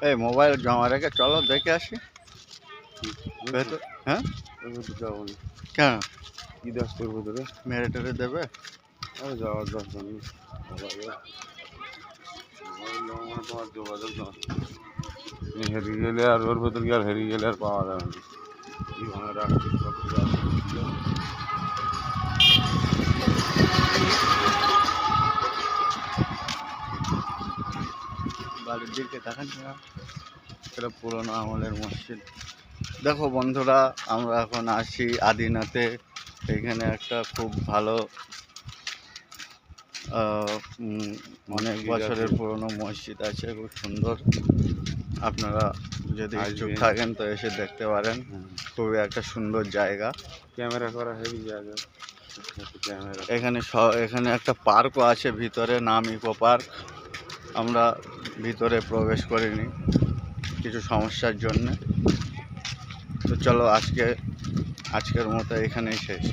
এই মোবাইল জমা রেখে চলো দেখে আসি। হ্যাঁ কেন কি দাস করবো তোরে? মেরে টেরে দেবে? আরে যাওয়ার দরকার নেই। তোমার যোগাযোগ হেরিয়ে গেলে আর ওর ভেতর গিয়ে আর হেরিয়ে গেলে আর পাওয়া যাবে না। কি ভাঙা রাখছি সব কিছু বাড়ির দিকে তাকান না, এটা পুরোনো আমলের মসজিদ। দেখো বন্ধুরা, আমরা এখন আসি আদিনাতে। এখানে একটা খুব ভালো অনেক বছরের পুরনো মসজিদ আছে, খুব সুন্দর। আপনারা যদি ইচ্ছুক থাকেন তো এসে দেখতে পারেন। খুবই একটা সুন্দর জায়গা, ক্যামেরা করা হেভি জায়গা। এখানে একটা পার্কও আছে ভিতরে, নাম ইকো পার্ক। আমরা ভিতরে প্রবেশ করিনি কিছু সমস্যার জন্য। তো চলো আজকের মতো এখানেই শেষ।